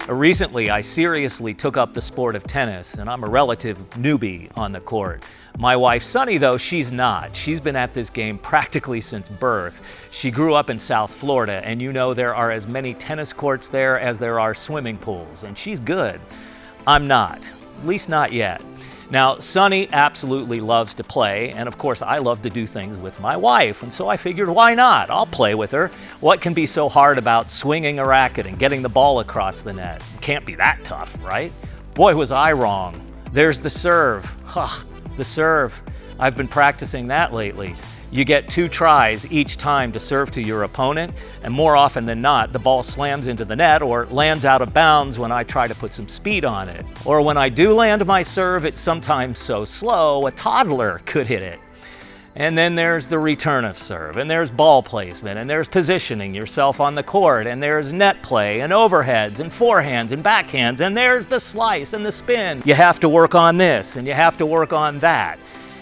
Recently, I seriously took up the sport of tennis, and I'm a relative newbie on the court. My wife, Sunny, though, she's not. She's been at this game practically since birth. She grew up in South Florida, and you know there are as many tennis courts there as there are swimming pools, and she's good. I'm not, at least not yet. Now, Sunny absolutely loves to play, and of course I love to do things with my wife, and so I figured, why not? I'll play with her. What can be so hard about swinging a racket and getting the ball across the net? It can't be that tough, right? Boy, was I wrong. There's the serve. The serve. I've been practicing that lately. You get 2 tries each time to serve to your opponent, and more often than not, the ball slams into the net or lands out of bounds when I try to put some speed on it. Or when I do land my serve, it's sometimes so slow, a toddler could hit it. And then there's the return of serve, and there's ball placement, and there's positioning yourself on the court, and there's net play, and overheads, and forehands, and backhands, and there's the slice and the spin. You have to work on this, and you have to work on that.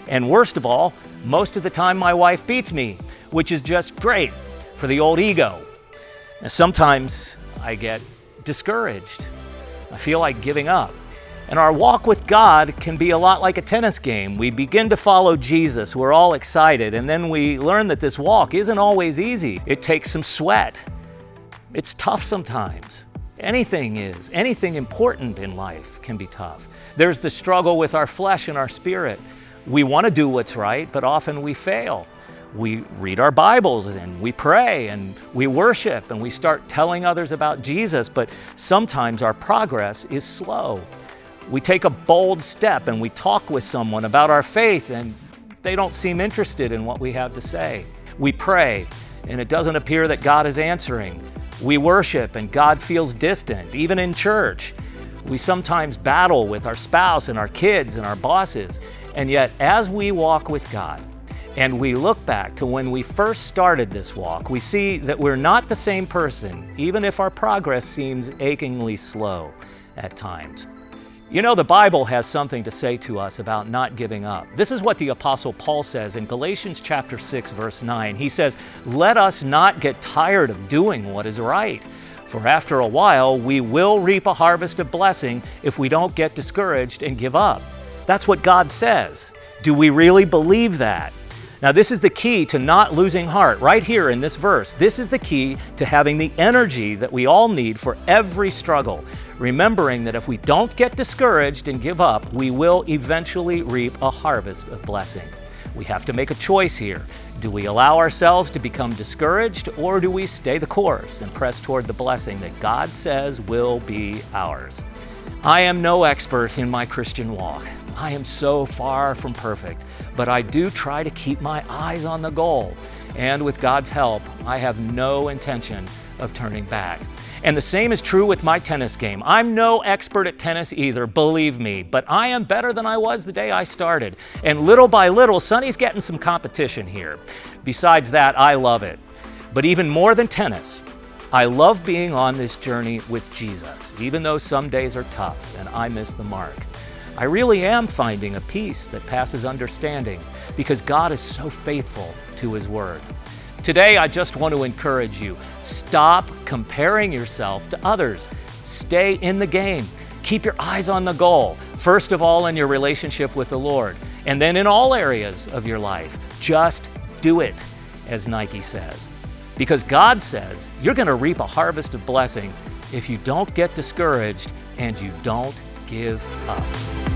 And worst of all, most of the time my wife beats me, which is just great for the old ego. And sometimes I get discouraged. I feel like giving up. And our walk with God can be a lot like a tennis game. We begin to follow Jesus, we're all excited, and then we learn that this walk isn't always easy. It takes some sweat. It's tough sometimes. Anything important in life can be tough. There's the struggle with our flesh and our spirit. We want to do what's right, but often we fail. We read our Bibles and we pray and we worship and we start telling others about Jesus, but sometimes our progress is slow. We take a bold step and we talk with someone about our faith and they don't seem interested in what we have to say. We pray and it doesn't appear that God is answering. We worship and God feels distant, even in church. We sometimes battle with our spouse and our kids and our bosses. And yet, as we walk with God and we look back to when we first started this walk, we see that we're not the same person, even if our progress seems achingly slow at times. You know, the Bible has something to say to us about not giving up. This is what the Apostle Paul says in Galatians chapter 6, verse 9. He says, "Let us not get tired of doing what is right, for after a while we will reap a harvest of blessing if we don't get discouraged and give up." That's what God says. Do we really believe that? Now, this is the key to not losing heart right here in this verse. This is the key to having the energy that we all need for every struggle. Remembering that if we don't get discouraged and give up, we will eventually reap a harvest of blessing. We have to make a choice here. Do we allow ourselves to become discouraged, or do we stay the course and press toward the blessing that God says will be ours? I am no expert in my Christian walk. I am so far from perfect, but I do try to keep my eyes on the goal. And with God's help, I have no intention of turning back. And the same is true with my tennis game. I'm no expert at tennis either, believe me, but I am better than I was the day I started. And little by little, Sunny's getting some competition here. Besides that, I love it. But even more than tennis, I love being on this journey with Jesus, even though some days are tough and I miss the mark. I really am finding a peace that passes understanding because God is so faithful to His Word. Today, I just want to encourage you, stop comparing yourself to others. Stay in the game. Keep your eyes on the goal, first of all in your relationship with the Lord, and then in all areas of your life. Just do it, as Nike says. Because God says you're going to reap a harvest of blessing if you don't get discouraged and you don't give up.